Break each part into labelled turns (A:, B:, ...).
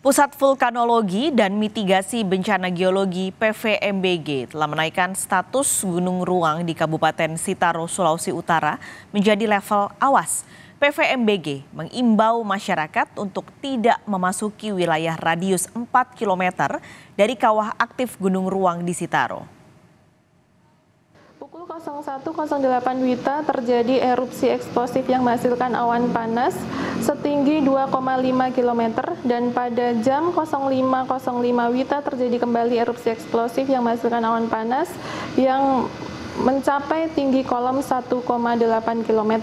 A: Pusat Vulkanologi dan Mitigasi Bencana Geologi (PVMBG) telah menaikkan status Gunung Ruang di Kabupaten Sitaro, Sulawesi Utara menjadi level awas. PVMBG mengimbau masyarakat untuk tidak memasuki wilayah radius 4 km dari kawah aktif Gunung Ruang di Sitaro.
B: Pukul 01.08 WITA terjadi erupsi eksplosif yang menghasilkan awan panas setinggi 2,5 km dan pada jam 05.05 WITA terjadi kembali erupsi eksplosif yang menghasilkan awan panas yang mencapai tinggi kolom 1,8 km.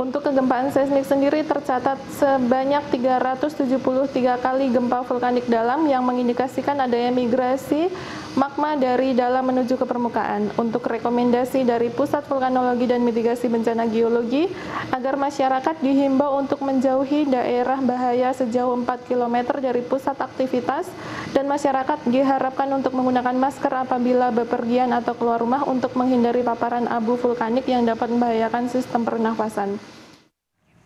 B: Untuk kegempaan seismik sendiri tercatat sebanyak 373 kali gempa vulkanik dalam yang mengindikasikan adanya migrasi magma dari dalam menuju ke permukaan. Untuk rekomendasi dari Pusat Vulkanologi dan Mitigasi Bencana Geologi agar masyarakat dihimbau untuk menjauhi daerah bahaya sejauh 4 km dari pusat aktivitas dan masyarakat diharapkan untuk menggunakan masker apabila bepergian atau keluar rumah untuk menghindari paparan abu vulkanik yang dapat membahayakan sistem pernafasan.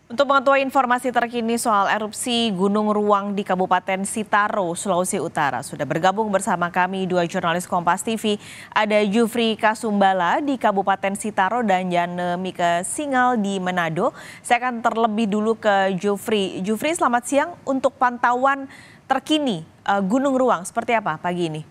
A: Untuk mengetahui informasi terkini soal erupsi Gunung Ruang di Kabupaten Sitaro, Sulawesi Utara, sudah bergabung bersama kami dua jurnalis Kompas TV. Ada Jufri Kasumbala di Kabupaten Sitaro dan Jane Mika Singal di Manado. Saya akan terlebih dulu ke Jufri. Jufri, selamat siang. Untuk pantauan terkini Gunung Ruang seperti apa pagi ini?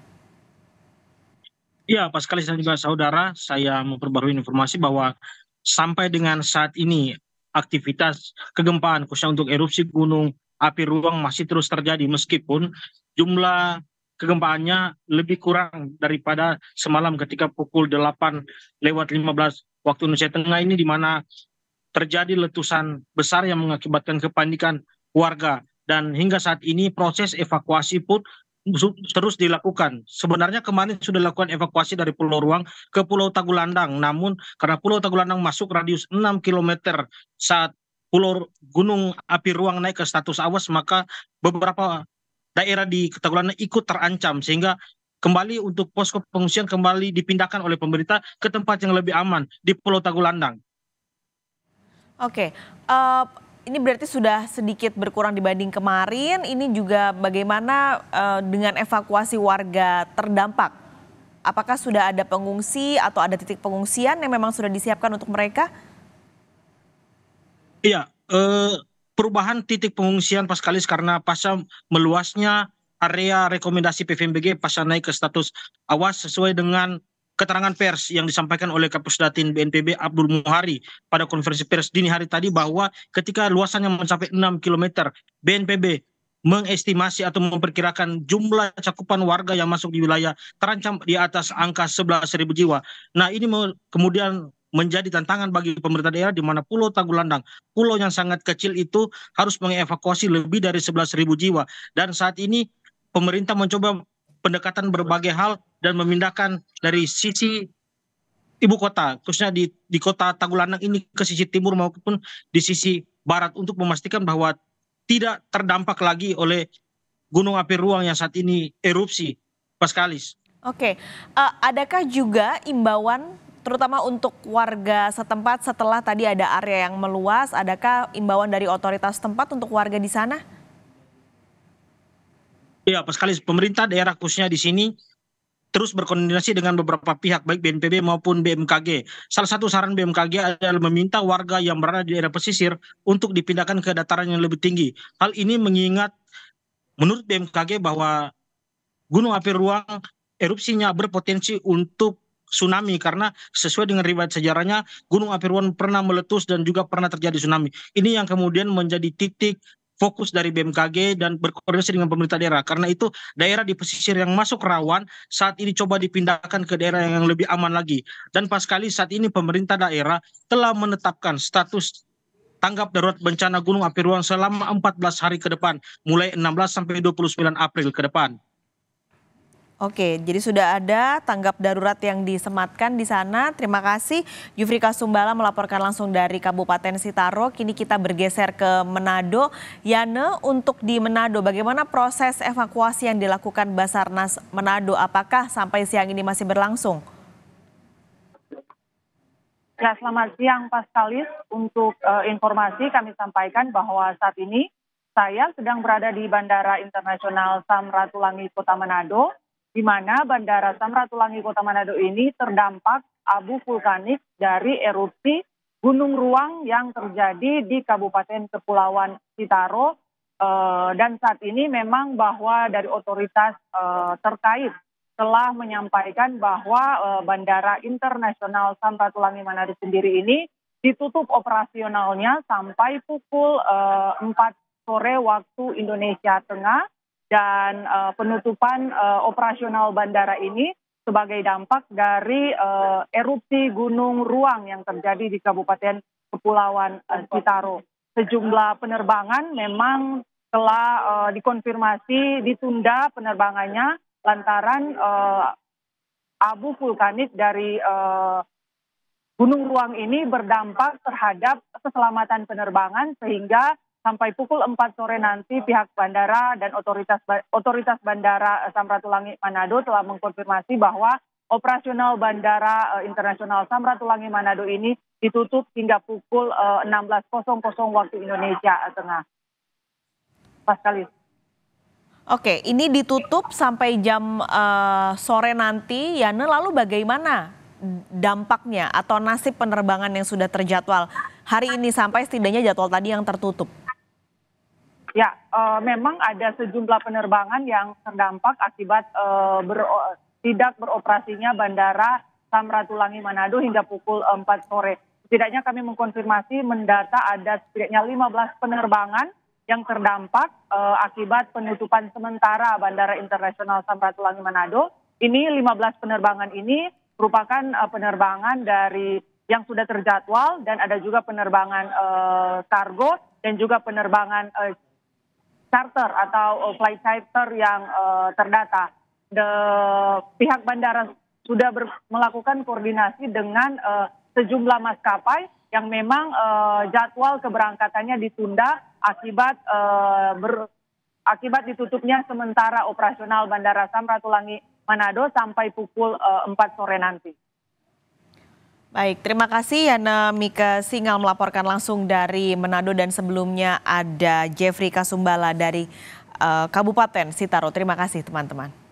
C: Ya, Pak sekali dan juga saudara, saya memperbarui informasi bahwa sampai dengan saat ini aktivitas kegempaan khususnya untuk erupsi gunung api ruang masih terus terjadi meskipun jumlah kegempaannya lebih kurang daripada semalam ketika pukul 8:15 waktu Indonesia Tengah ini, di mana terjadi letusan besar yang mengakibatkan kepanikan warga, dan hingga saat ini proses evakuasi pun terus dilakukan. Sebenarnya kemarin sudah dilakukan evakuasi dari Pulau Ruang ke Pulau Tagulandang, namun karena Pulau Tagulandang masuk radius 6 km saat Pulau Gunung Api Ruang naik ke status awas, maka beberapa daerah di Tagulandang ikut terancam, sehingga kembali untuk posko pengungsian kembali dipindahkan oleh pemerintah ke tempat yang lebih aman di Pulau Tagulandang.
A: Oke, ini berarti sudah sedikit berkurang dibanding kemarin. Ini juga bagaimana dengan evakuasi warga terdampak? Apakah sudah ada pengungsi atau ada titik pengungsian yang memang sudah disiapkan untuk mereka?
C: Iya, perubahan titik pengungsian pas kalis karena pasca meluasnya area rekomendasi PVMBG pasca naik ke status awas sesuai dengan keterangan pers yang disampaikan oleh Kapusdatin BNPB Abdul Muhari pada konferensi pers dini hari tadi, bahwa ketika luasannya mencapai 6 km, BNPB mengestimasi atau memperkirakan jumlah cakupan warga yang masuk di wilayah terancam di atas angka 11.000 jiwa. Nah, ini kemudian menjadi tantangan bagi pemerintah daerah, di mana Pulau Tagulandang, pulau yang sangat kecil itu, harus mengevakuasi lebih dari 11.000 jiwa. Dan saat ini pemerintah mencoba pendekatan berbagai hal dan memindahkan dari sisi ibu kota, khususnya di kota Tagulandang ini, ke sisi timur maupun di sisi barat, untuk memastikan bahwa tidak terdampak lagi oleh Gunung Api Ruang yang saat ini erupsi, Paskalis.
A: Oke, adakah juga imbauan terutama untuk warga setempat setelah tadi ada area yang meluas, adakah imbauan dari otoritas setempat untuk warga di sana?
C: Ya, Paskalis, pemerintah daerah khususnya di sini terus berkoordinasi dengan beberapa pihak baik BNPB maupun BMKG. Salah satu saran BMKG adalah meminta warga yang berada di daerah pesisir untuk dipindahkan ke dataran yang lebih tinggi. Hal ini mengingat menurut BMKG bahwa Gunung Api Ruang erupsinya berpotensi untuk tsunami, karena sesuai dengan riwayat sejarahnya Gunung Api Ruang pernah meletus dan juga pernah terjadi tsunami. Ini yang kemudian menjadi titik fokus dari BMKG dan berkoordinasi dengan pemerintah daerah. Karena itu daerah di pesisir yang masuk rawan saat ini coba dipindahkan ke daerah yang lebih aman lagi. Dan pas kali saat ini pemerintah daerah telah menetapkan status tanggap darurat bencana Gunung Api Ruang selama 14 hari ke depan, mulai 16 sampai 29 April ke depan.
A: Oke, jadi sudah ada tanggap darurat yang disematkan di sana. Terima kasih Jufri Kasumbala melaporkan langsung dari Kabupaten Sitaro. Kini kita bergeser ke Manado. Yana, untuk di Manado, bagaimana proses evakuasi yang dilakukan Basarnas Manado? Apakah sampai siang ini masih berlangsung?
D: Ya, selamat siang Paskalis. Untuk informasi kami sampaikan bahwa saat ini Saya sedang berada di Bandara Internasional Samratulangi Kota Manado, di mana Bandara Samratulangi Kota Manado ini terdampak abu vulkanik dari erupsi Gunung Ruang yang terjadi di Kabupaten Kepulauan Sitaro. Dan saat ini memang bahwa dari otoritas terkait telah menyampaikan bahwa Bandara Internasional Samratulangi Manado sendiri ini ditutup operasionalnya sampai pukul 4 sore waktu Indonesia Tengah, dan penutupan operasional bandara ini sebagai dampak dari erupsi Gunung Ruang yang terjadi di Kabupaten Kepulauan Sitaro. Sejumlah penerbangan memang telah dikonfirmasi ditunda penerbangannya lantaran abu vulkanik dari Gunung Ruang ini berdampak terhadap keselamatan penerbangan, sehingga sampai pukul 4 sore nanti pihak bandara dan otoritas bandara Samratulangi Manado telah mengkonfirmasi bahwa operasional Bandara Internasional Samratulangi Manado ini ditutup hingga pukul 16.00 waktu Indonesia Tengah. Paskalis.
A: Oke, ini ditutup sampai jam sore nanti, Yana. Lalu bagaimana dampaknya atau nasib penerbangan yang sudah terjadwal hari ini sampai setidaknya jadwal tadi yang tertutup?
D: Ya, memang ada sejumlah penerbangan yang terdampak akibat tidak beroperasinya Bandara Samratulangi Manado hingga pukul 4 sore. Setidaknya kami mengkonfirmasi mendata ada setidaknya 15 penerbangan yang terdampak akibat penutupan sementara Bandara Internasional Samratulangi Manado. Ini 15 penerbangan ini merupakan penerbangan dari yang sudah terjadwal, dan ada juga penerbangan kargo dan juga penerbangan charter atau flight charter yang terdata. Pihak bandara sudah melakukan koordinasi dengan sejumlah maskapai yang memang jadwal keberangkatannya ditunda akibat ditutupnya sementara operasional Bandara Samratulangi Manado sampai pukul 4 sore nanti.
A: Baik, terima kasih Yana Mika Singal melaporkan langsung dari Manado, dan sebelumnya ada Jeffrey Kasumbala dari Kabupaten Sitaro. Terima kasih teman-teman.